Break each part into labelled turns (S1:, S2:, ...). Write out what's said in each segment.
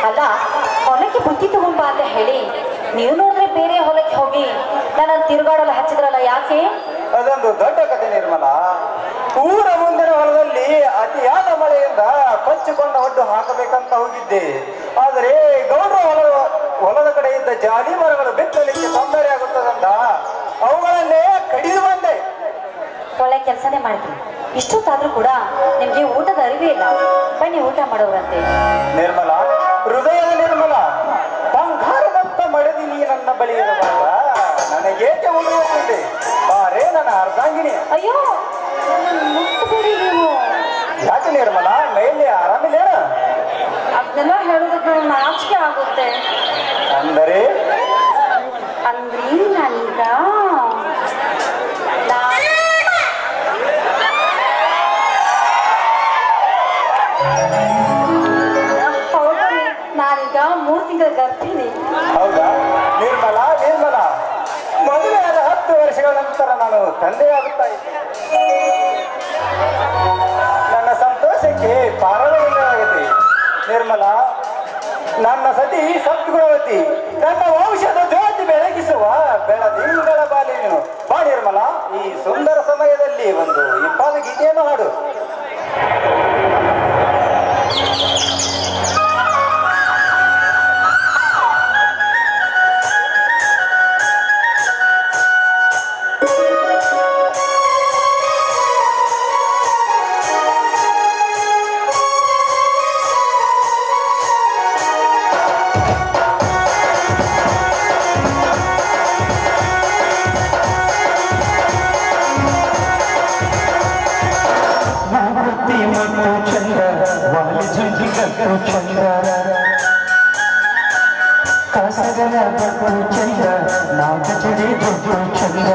S1: ಅಲ್ಲ, ಹೊಲಕ್ಕೆ ಬುತ್ತಿ ತಗೊಂಬ ಅಂತ ಹೇಳಿ ನೀವು ನೋಡಿದ್ರೆ ಬೇರೆ ಹೊಲಕ್ಕೆ ಹೋಗಿ ನನ್ನ ತಿರುಗಾಡಲು ಹಚ್ಚಿದ್ರಲ್ಲ, ಯಾಕೆ?
S2: ಅದೊಂದು ದೊಡ್ಡ ಕಥೆ ನಿರ್ಮಲ. ಊರ ಮುಂದಿನ ಹೊಲದಲ್ಲಿ ಅತಿಯಾದ ಮಳೆಯಿಂದ ಕೊಚ್ಚಿಕೊಂಡ ಒಡ್ಡು ಹಾಕಬೇಕಂತ ಹೋಗಿದ್ದೆ. ಆದರೆ ಗೌಡ್ರ ಹೊಲದ ಕಡೆ ಇದ್ದ ಜಾಲಿ ಮರಗಳು ಬೆತ್ತಲಿಕ್ಕೆ ತೊಂದರೆ ಆಗುತ್ತದಂತ ಅವುಗಳನ್ನೇ ಕಡಿದು ಬಂದೆ.
S1: ಒಳ್ಳೆ ಕೆಲಸನೇ ಮಾಡಿದ್ರಿ. ಇಷ್ಟೊತ್ತಾದ್ರೂ ಕೂಡ ನಿಮ್ಗೆ ಊಟದ ಅರಿವೇ ಇಲ್ಲ. ಬನ್ನಿ ಊಟ ಮಾಡೋರಂತೆ.
S2: ನಿರ್ಮಲ, ಹೃದಯದ ನಿರ್ಮಲ, ಬಂಗಾರದಂತ ಮಳೆದಿ ನೀ ನನ್ನ ಬಳಿ ಇರುವಾಗ ನನಗೇಕೆ ಉಳಿಯುತ್ತಿದೆ? ಬಾರೇ ನನ್ನ ಅರ್ಧಾಂಗಿನಿ.
S1: ಅಯ್ಯೋ, ಮುಟ್ಟಬೇಡಿ ನೀವು.
S2: ಯಾಕೆ ನಿರ್ಮಲ, ಮೇಲೆ ಆರಾಮಿಲ್ಲೇನ?
S1: ಅದನ್ನೆಲ್ಲ ಹೇಳೋದಕ್ಕೆ ನಾಚಿಕೆ ಆಗುತ್ತೆ.
S2: ಅಂದರೆ
S1: ಅಂದ್ರಿ ನಾನೀಗ ನಾನೀಗ 3 ತಿಂಗಳ ಗರ್ಭಿಣಿ.
S2: ಹೌದಾ ನಿರ್ಮಲ? ನಿರ್ಮಲ, ಮದುವೆ ಆದ 10 ವರ್ಷಗಳ ನಂತರ ನಾನು ತಂದೆಯಾಗುತ್ತಾ ಇದ್ದೆ. ನನ್ನ ಸಂತೋಷಕ್ಕೆ ಪಾರವೇ ಇಲ್ಲವಾಗಿದೆ. ನಿರ್ಮಲ, ನನ್ನ ಸತಿ ಸದ್ಗುಣವತಿ, ನನ್ನ ವಂಶದ ಜ್ಯೋತಿ ಬೆಳಗಿಸುವ ಬೆಳದಿಂಗಳ ಬಾಲಿನೀನು. ಬಾ ನಿರ್ಮಲ, ಈ ಸುಂದರ ಸಮಯದಲ್ಲಿ ಒಂದು ಇಂಪಾದ ಗೀತೆಯನ್ನು ಹಾಡು.
S3: ಕಸಗನ ಬಟ್ಟು ಚಂದ ನಾಗ ಜಡಿ ದೊಡ್ಡ ಚಂದ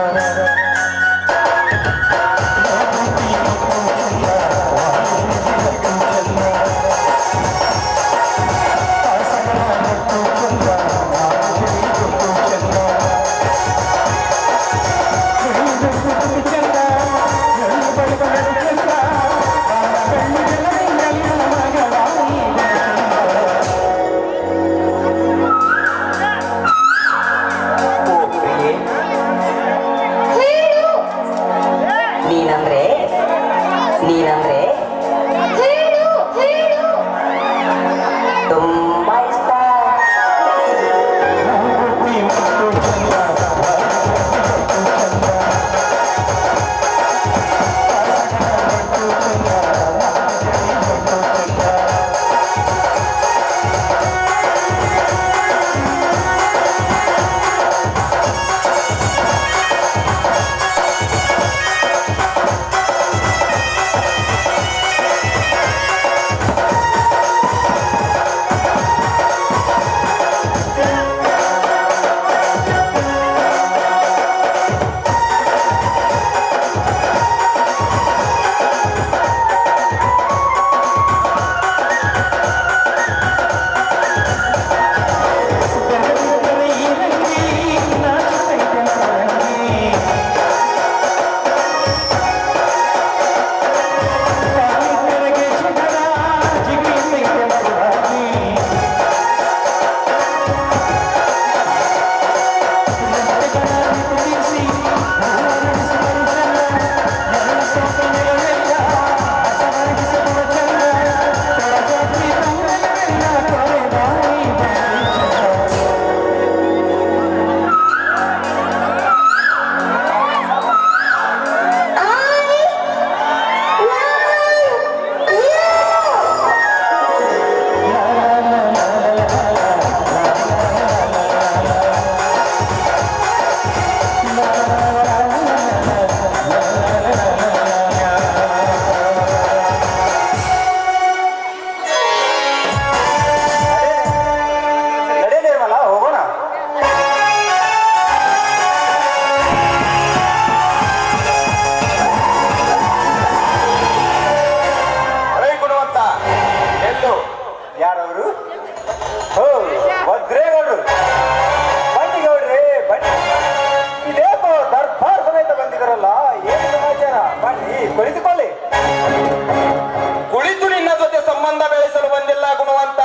S2: ಕುಳಿತು ನಿನ್ನ ಜೊತೆ ಸಂಬಂಧ ಬೆಳೆಸಲು ಬಂದಿಲ್ಲ ಗುಣವಂತ.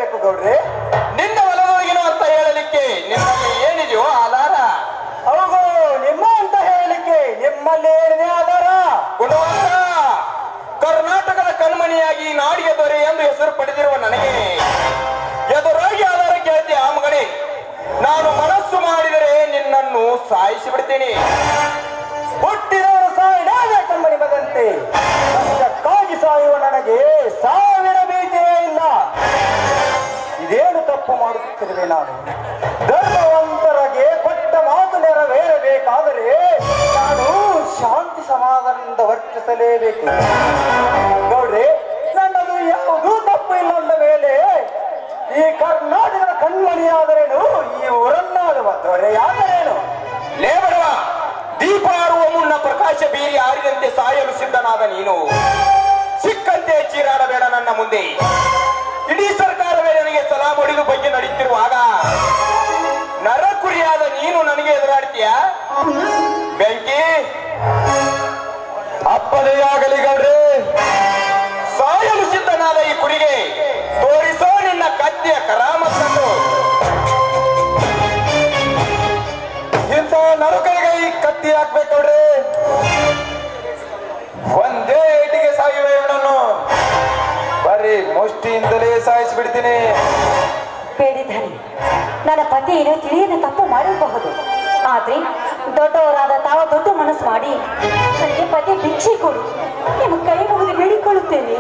S2: ಹೇಳಬೇಕು ಗೌಡ್ರೆ?
S4: ನಿನ್ನ ಹೊಲದೊಳಗಿನ ಅಂತ ಹೇಳಲಿಕ್ಕೆ ನಿಮ್ಮಲ್ಲಿ ಏನಿದೆಯೋ ಆಧಾರ?
S2: ಹೌದು, ನಿಮ್ಮ ಅಂತ ಹೇಳಲಿಕ್ಕೆ ನಿಮ್ಮಲ್ಲಿ ಏನಿದೆ ಆಧಾರ?
S4: ಗುಣವಂತ, ಕರ್ನಾಟಕದ ಕಣ್ಮಣಿಯಾಗಿ ನಾಡಿಗೆ ದೊರೆ ಎಂದು ಹೆಸರು ಪಡೆದಿರುವ ನನಗೆ ಎದುರಾಗಿ ಆಧಾರ ಕೇಳ್ತಿ ಆ ಮಗನೇ. ನಾನು ಮನಸ್ಸು ಮಾಡಿದರೆ ನಿನ್ನನ್ನು ಸಾಯಿಸಿ ಬಿಡ್ತೀನಿ.
S2: ಹುಟ್ಟಿದವರು ಸಾಯಲೇಬೇಕೆಂಬ ನಿಮದಂತೆ ಸತ್ಯಕ್ಕಾಗಿ ಸಾಯುವ ನನಗೆ ಸಾವಿರ ಭೀತಿಯೇ ಇಲ್ಲ. ಇದೇನು ತಪ್ಪು ಮಾಡುತ್ತಿರುವೆ ನಾನು? ಧರ್ಮವಂತರಿಗೆ ಕೊಟ್ಟ ಮಾತು ನೆರವೇರಬೇಕಾದರೆ ನಾನು ಶಾಂತಿ ಸಮಾಧಾನದಿಂದ ವರ್ತಿಸಲೇಬೇಕು. ಗೌಡ್ರೆ, ನನ್ನದು ಯಾವುದೂ ತಪ್ಪು ಇಲ್ಲ ಅಂದ ಮೇಲೆ ಈ ಕರ್ನಾಟಕದ ಕಣ್ಮಣಿಯಾದರೇನು, ಈ ಊರನ್ನಾಡುವ ದೊರೆಯಾದರೇನು?
S4: ಲೇಬರವ, ದೀಪ ಆರುವ ಮುನ್ನ ಪ್ರಕಾಶ ಬೀರಿ ಆರಿದಂತೆ ಸಾಯಲು ಸಿದ್ಧನಾದ ನೀನು ಸಿಕ್ಕಂತೆ ಚೀರಾಡಬೇಡ ನನ್ನ ಮುಂದೆ. ಇಡೀ ಸರ್ಕಾರವೇ ನನಗೆ ಸಲಾಂ ಹೊಡೆದು ಬಗ್ಗೆ ನಡೀತಿರುವಾಗ ನರಕುರಿಯಾದ ನೀನು ನನಗೆ ಎದುರಾಡ್ತೀಯ? ಬೆಂಕಿ ಅಪ್ಪನೇ ಆಗಲಿ ಗೌಡ್ರೆ, ಸಾಯಲು ಸಿದ್ಧನಾದ ಈ ಕುರಿಗೆ ತೋರಿಸೋ ನಿನ್ನ ಕತ್ತಿಯ ಕರಾಮತ್ತನ್ನು. ಇಂಥ ನರಕರಿಗೆ ಈ ಕತ್ತಿ ಹಾಕ್ಬೇಕವ್ರೆ. ಒಂದೇ ಏಟಿಗೆ ಸಾಯುವ ಇವನನ್ನು ಬರೀ ಮುಷ್ಟಿಯಿಂದಲೇ ಸಾಯಿಸಿಬಿಡ್ತೀನಿ.
S1: ಬೇಡಿದ್ದಾನೆ, ನನ್ನ ಪತಿ ಏನೋ ತಿಳಿಯದೆ ತಪ್ಪು ಮಾಡಿರಬಹುದು. ಆದ್ರೆ ದೊಡ್ಡವರಾದ ತಾವು ದೊಡ್ಡ ಮನಸ್ಸು ಮಾಡಿ ನನಗೆ ಪತಿ ಭಿಕ್ಷೆ ಕೊಡು, ನಿಮ್ಮ ಕೈ ಮುಗಿದು ಬೇಡಿಕೊಳ್ಳುತ್ತೇನೆ.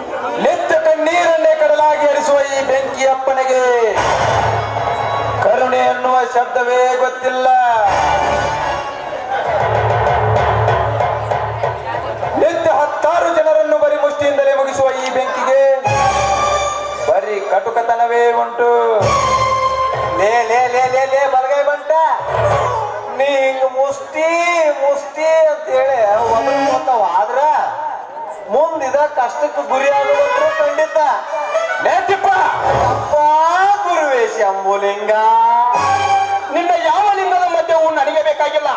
S4: ನಿತ್ಯ ಕಣ್ಣೀರನ್ನೇ ಕಡಲಾಗಿ ಹರಿಸುವ ಈ ಬೆಂಕಿ ಅಪ್ಪನಿಗೆ ಕರುಣೆ ಎನ್ನುವ ಶಬ್ದವೇ ಗೊತ್ತಿಲ್ಲ. ನಿತ್ಯ 10 ಜನರನ್ನು ಬರೀ ಮುಷ್ಟಿಯಿಂದಲೇ ಮುಗಿಸುವ ಈ ಬೆಂಕಿಗೆ ಬರೀ ಕಟುಕತನವೇ ಉಂಟು.
S2: ಲೇ ಲೇ ಲೇ ಲೇ ಲೇ ಬಲಗೈ ಬಂಟ, ನೀ ಹಿಂಗ ಮುಷ್ಟಿ ಮುಷ್ಟಿ ಅಂತ ಹೇಳಿ ಆದ್ರ ಮುಂದಿದ ಕಷ್ಟಕ್ಕೆ ಗುರಿ ಆಗುವಂತೂ ಖಂಡಿತ.
S4: ನೇತಿಪ್ಪ
S2: ಅಪ್ಪ ಗುರುವೇಶ ಅಂಬುಲಿಂಗ,
S4: ನಿನ್ನ ಯಾವ ಲಿಂಗದ ಮಧ್ಯವು ನನಗೆ ಬೇಕಾಗಿಲ್ಲ.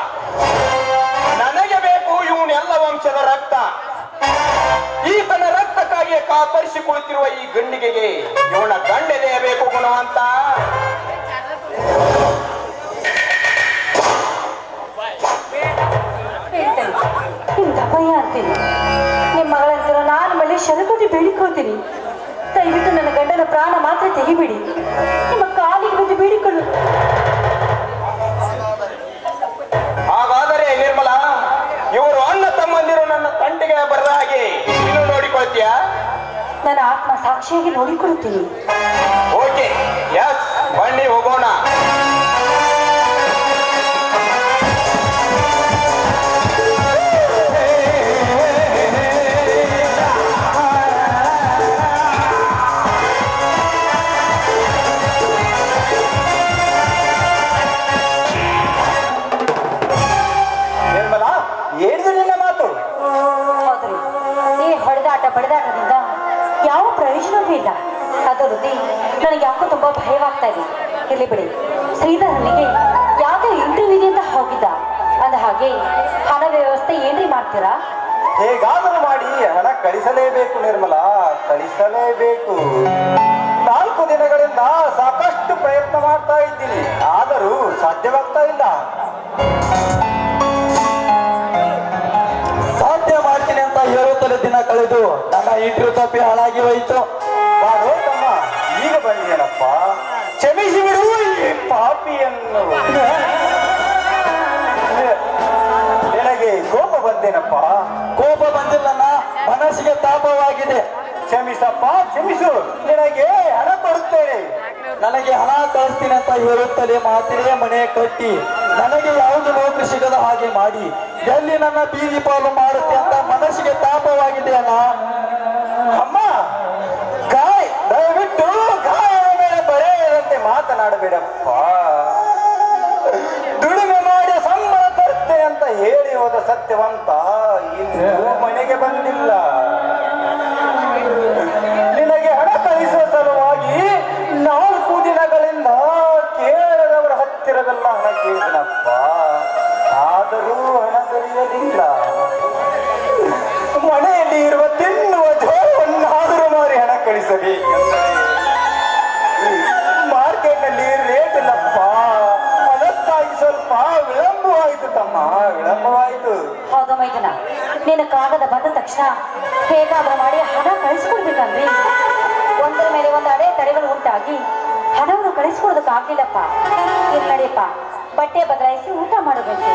S4: ನನಗೆ ಬೇಕು ಇವನೆಲ್ಲ ವಂಶದ ರಕ್ತ. ಈತನ ರಕ್ತಕ್ಕಾಗಿ ಕಾತರಿಸಿ ಕುಳಿತಿರುವ ಈ ಗಂಡಿಗೆಗೆ ಇವನ ಗಂಡೆದೆ ಬೇಕು ಗುಣವಂತ.
S1: ಇಂಥ ಭಯ ಅಂತೀನಿ. ನಿಮ್ಮ ಮಗಳಂತಿರೋ ನಾನು ಮೇಲೆ ಶರಕೊಟ್ಟು ಬೇಡಿಕೊಳ್ತೀನಿ. ದಯವಿಟ್ಟು ನನ್ನ ಗಂಡನ ಪ್ರಾಣ ಮಾತ್ರ ತೆಗಿಬಿಡಿ. ನಿಮ್ಮ ಕಾಲಿಗೆ ಬಂದು ಬೇಡಿಕೊಳ್ಳು.
S4: ಹಾಗಾದರೆ ನಿರ್ಮಲ, ಇವರು ಅಣ್ಣ ತಮ್ಮಂದಿರು ನನ್ನ ತಂಟೆಗೆ ಬರದ ಹಾಗೆ ನೀನು ನೋಡಿಕೊಳ್ತೀಯ?
S1: ನನ್ನ ಆತ್ಮ ಸಾಕ್ಷಿಯಾಗಿ ನೋಡಿಕೊಳ್ಳುತ್ತೀನಿ.
S4: ಓಕೆ, ಎಸ್, ಬನ್ನಿ ಹೋಗೋಣ.
S2: ನಿರ್ಮಲಾ, ಏನಿದೆ ನಿನ್ನ ಮಾತು?
S1: ಹೌದ್ರಿ, ಈ ಹೊಡೆದಾಟ ಬಡಿದಾಟದಿಂದ ಯಾವ ಪ್ರಯೋಜನವೂ ಇಲ್ಲ. ಅದರೊಂದಿ ನನಗೆ ಯಾಕೋ ತುಂಬಾ ಭಯವಾಗ್ತಾ ಇದೆ. ಇಲ್ಲಿ ಬಿಡಿ, ಶ್ರೀಧರನಿಗೆ ಯಾವುದೋ ಇಂಟರ್ವ್ಯೂ ಇದೆ ಅಂತ ಹೋಗಿದ್ದ. ಅಂದ ಹಾಗೆ ಹಣ ವ್ಯವಸ್ಥೆ ಏನ್ರಿ ಮಾಡ್ತೀರಾ?
S2: ಹೇಗಾದರೂ ಮಾಡಿ ಹಣ ಕಳಿಸಲೇಬೇಕು ನಿರ್ಮಲಾ, ಕಳಿಸಲೇಬೇಕು. 4 ದಿನಗಳಿಂದ ಸಾಕಷ್ಟು ಪ್ರಯತ್ನ ಮಾಡ್ತಾ ಇದ್ದೀನಿ, ಆದರೂ ಸಾಧ್ಯವಾಗ್ತಾ ಇಲ್ಲ.
S3: ಸಾಧ್ಯ ಮಾಡ್ತೀನಿ ಅಂತ ಹೇಳುತ್ತಲೇ ದಿನ ಕಳೆದು ನನ್ನ ಇಂಟರ್ವ್ಯೂ ತಪ್ಪಿ ಹಾಳಾಗಿ ಹೋಯಿತು.
S2: ಬಾರೋ ತಮ್ಮ, ಈಗ ಬಂದಿಯೇನಪ್ಪ, ಕ್ಷಮಿಸಿ ಬಿಡು ಈ ಪಾಪಿಯನ್ನು. ನಿನಗೆ ಕೋಪ ಬಂದೇನಪ್ಪ?
S3: ಕೋಪ ಬಂದಿಲ್ಲ, ಮನಸ್ಸಿಗೆ ತಾಪವಾಗಿದೆ.
S2: ಕ್ಷಮಿಸಪ್ಪ, ಕ್ಷಮಿಸು, ನಿನಗೆ ಹಣ ಕೊಡುತ್ತೇನೆ.
S3: ನನಗೆ ಹಣ ಕಳಿಸ್ತೀನಿ ಅಂತ ಹೇಳುತ್ತಲೇ ಮಾತಿರೇ ಮನೆ ಕಟ್ಟಿ ನನಗೆ ಯಾವುದು ನೌಕರಿ ಸಿಗದ ಹಾಗೆ ಮಾಡಿ ಎಲ್ಲಿ ನನ್ನ ಬೀದಿ ಪಾಲು ಮಾಡುತ್ತೆ ಅಂತ ಮನಸ್ಸಿಗೆ ತಾಪವಾಗಿದೆ ಅಣ್ಣ.
S2: ಅಮ್ಮ, ದಯವಿಟ್ಟು ಗಾಯದ ಮೇಲೆ ಬರೆಯದಂತೆ ಮಾತನಾಡಬೇಡಪ್ಪ. ದುಡಿಮೆ ಮಾಡಿ ಸಂಬಳ ತರ್ತೇನೆ ಅಂತ ಹೇಳಿ ಹೋದ ಸತ್ಯವಂತ ಇನ್ನೂ ಮನೆಗೆ ಬಂದಿಲ್ಲ. ನಿನಗೆ ಹಣ ಕಳಿಸುವ ಸಲುವಾಗಿ 4 ದಿನಗಳಿಂದ ಕೇರಳದವರ ಹತ್ತಿರವೆಲ್ಲ ಹಣ ಕೇಳಿದನಪ್ಪ, ಆದರೂ ಹಣ ದೊರೆಯಲಿಲ್ಲ. ಮನೆಯಲ್ಲಿ ಇರುವ ತಿನ್ನುವ ಜೋಳವನ್ನಾದರೂ ಮಾರಿ ಹಣ ಕಳಿಸಬೇಕೆಂದರೆ ತಮ್ಮ, ವಿಳಂಬವಾಯಿತು.
S1: ಹೌದು ಮೈದನ, ನಿನ್ನ ಕಾಗದ ಬಂದ ತಕ್ಷಣ ಹೇಗಾದ್ರೂ ಮಾಡಿ ಹಣ ಕಳಿಸ್ಕೊಡ್ಬೇಕಂದ್ರೆ ಒಂದರ ಮೇಲೆ ಒಂದು ತಡೆಗಳು ಉಂಟಾಗಿ ಹಣವನ್ನು ಕಳಿಸ್ಕೊಡೋದಕ್ಕಾಗ್ಲಿಲ್ಲಪ್ಪ. ಇಲ್ಲಿ ನಡೆಯಪ್ಪ, ಬಟ್ಟೆ ಬದಲಾಯಿಸಿ ಊಟ ಮಾಡಬೇಕು.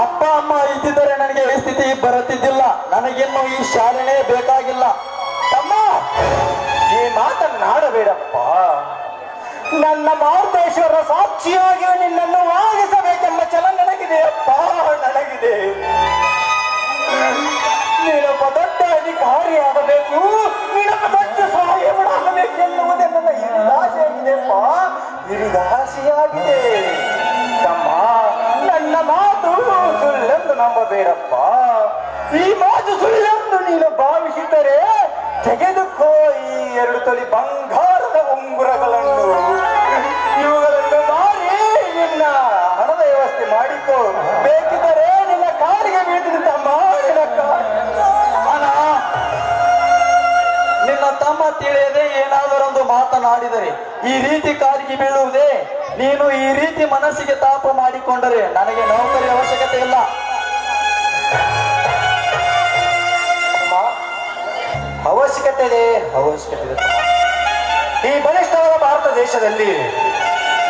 S3: ಅಪ್ಪ ಅಮ್ಮ ಇದ್ದಿದ್ದರೆ ನನಗೆ ಈ ಸ್ಥಿತಿ ಬರುತ್ತಿದ್ದಿಲ್ಲ. ನನಗಿನ್ನು ಈ ಶಾಲೆನೇ ಬೇಕಾಗಿಲ್ಲ.
S2: ತಮ್ಮ, ಈ ಮಾತನ್ನಾಡಬೇಡಪ್ಪ. ನನ್ನ ಮಾರುತೇಶ್ವರ ಸಾಕ್ಷಿಯಾಗಿ ನಿನ್ನನ್ನು ವಾಗಿಸಬೇಕೆಂಬ ಛಲ ನನಗಿದೆ ಅಪ್ಪ, ನನಗಿದೆ. ನೀನೊಬ್ಬ ದೊಡ್ಡ ಅಧಿಕಾರಿಯಾಗಬೇಕು, ನೀನೊಬ್ಬ ದೊಡ್ಡ ಸಹಾಯವಾಗಬೇಕು ಎನ್ನುವುದೇ ನನ್ನ ಹಿರಿದಾಸೆಯಾಗಿದೆಯಪ್ಪ, ಹಿರಿದಾಸೆಯಾಗಿದೆ. ತಮ್ಮ, ನನ್ನ ಮಾತು ಸುಳ್ಳೆಂದು ನಂಬಬೇಡಪ್ಪ. ಈ ಮಾತು ಸುಳ್ಳೆಂದು ನೀನು ಭಾವಿಸಿದರೆ ತೆಗೆದುಕೋ ಈ 2 ತೊಲಿ ಬಂಗಾರದ ಉಂಗುರಗಳನ್ನು. ಇವುಗಳನ್ನು ಮಾರಿ ನಿನ್ನ ಹಣದ ವ್ಯವಸ್ಥೆ ಮಾಡಿಕೋ. ಬೇಕಿದ್ದರೆ ನಿನ್ನ ಕಾಲಿಗೆ ಬೀಳ್ತೀನಿ ತಮ್ಮ, ನಿನ್ನ
S3: ನಿನ್ನ ತಮ್ಮ ತಿಳಿಯದೆ ಏನಾದರೊಂದು ಮಾತನಾಡಿದರೆ ಈ ರೀತಿ ಕಾಲಿಗೆ ಬೀಳುವುದೇ? ನೀನು ಈ ರೀತಿ ಮನಸ್ಸಿಗೆ ತಾಪ ಮಾಡಿಕೊಂಡರೆ ನನಗೆ ನೌಕರಿ ಅವಶ್ಯಕತೆ ಇಲ್ಲ.
S2: ಅವಶ್ಯಕತೆ ಇದೆ. ಈ ಬಲಿಷ್ಠವಾದ ಭಾರತ ದೇಶದಲ್ಲಿ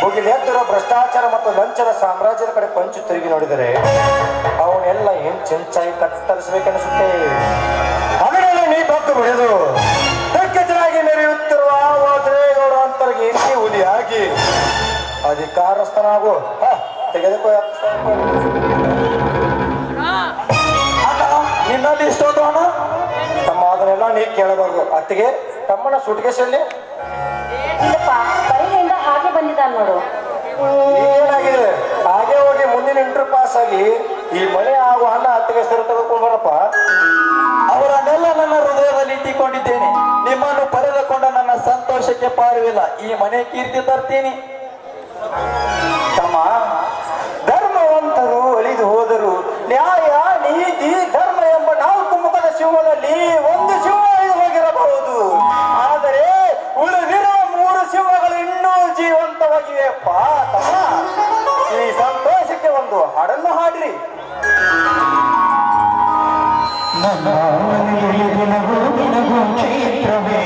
S2: ಭುಗಿಲೆದ್ದಿರೋ ಭ್ರಷ್ಟಾಚಾರ ಮತ್ತು ಲಂಚದ ಸಾಮ್ರಾಜ್ಯದ ಕಡೆ ಕೊಂಚ ತಿರುಗಿ ನೋಡಿದರೆ ಅವನ್ನೆಲ್ಲ ಏನ್ ಚೆಂಚಾಗಿ ಕತ್ತರಿಸಬೇಕನ್ನಿಸುತ್ತೆ. ಅದನ್ನೆಲ್ಲ ನೀ ಬಗ್ಗು ಬಿಡೋದು ದಿಗ್ಗಜರಾಗಿ ಮೆರೆಯುತ್ತಿರುವ ವಜ್ರೇಗೌಡ ಅಂತರ್ಗೆ ಎಣ್ಣೆ ಹುಲಿಯಾಗಿ ಅಧಿಕಾರಸ್ಥನಾಗು. ತೆಗೆದುಕೋ.
S3: ನಿನ್ನಲ್ಲಿ ಇಷ್ಟೊಂದು ಹಣ?
S2: ತಮ್ಮ, ಅದನ್ನೆಲ್ಲ ನೀ ಕೇಳಬಾರ್ದು. ಅತ್ತಿಗೆ, ತಮ್ಮನ ಸುಟ್ಕೇಶಲ್ಲಿ
S1: ಇಲ್ಲಪ್ಪ, ಬರೀನಿಂದ ಹಾಗೆ ಬಂದಿದ್ದಾನೆ ನೋಡು.
S2: ಏನಾಗಿದೆ? ಹಾಗೆ ಹೋಗಿ ಮುಂದಿನ ಇಂಟರ್ ಪಾಸ್ ಆಗಿ ಈ ಮನೆ ಆಗುವ ಹಣ ಅತ್ತಿಗೆ ಸರಿ ತೆಗೆದುಕೊಂಡು ಬರಪ್ಪ.
S3: ಅವರನ್ನೆಲ್ಲ ನನ್ನ ಹೃದಯದಲ್ಲಿ ಇಟ್ಟಿಕೊಂಡಿದ್ದೇನೆ. ನಿಮ್ಮನ್ನು ಪಡೆದುಕೊಂಡ ನನ್ನ ಸಂತೋಷಕ್ಕೆ ಪಾರವಿಲ್ಲ. ಈ ಮನೆ ಕೀರ್ತಿ ತರ್ತೀನಿ.
S2: ತಮ್ಮ, ಧರ್ಮವಂತರು ಅಳಿದು ಹೋದರು. ನ್ಯಾಯ, ನೀತಿ, ಧರ್ಮ ಎಂಬ 4 ಮುಖದ ಸಿಂಹದಲ್ಲಿ ಒಂದು ಸಿಂಹ ಹೋಗಿರಬಹುದು. ಆದರೆ ಉಳಿದಿರುವ 3 ಸಿಂಹಗಳು ಇನ್ನೂ ಜೀವಂತವಾಗಿವೆಯಪ್ಪ. ತಮ್ಮ, ಈ ಸಂತೋಷಕ್ಕೆ ಒಂದು ಹಾಡನ್ನು ಹಾಡ್ರಿ.
S3: ಕ್ಷೇತ್ರವೇ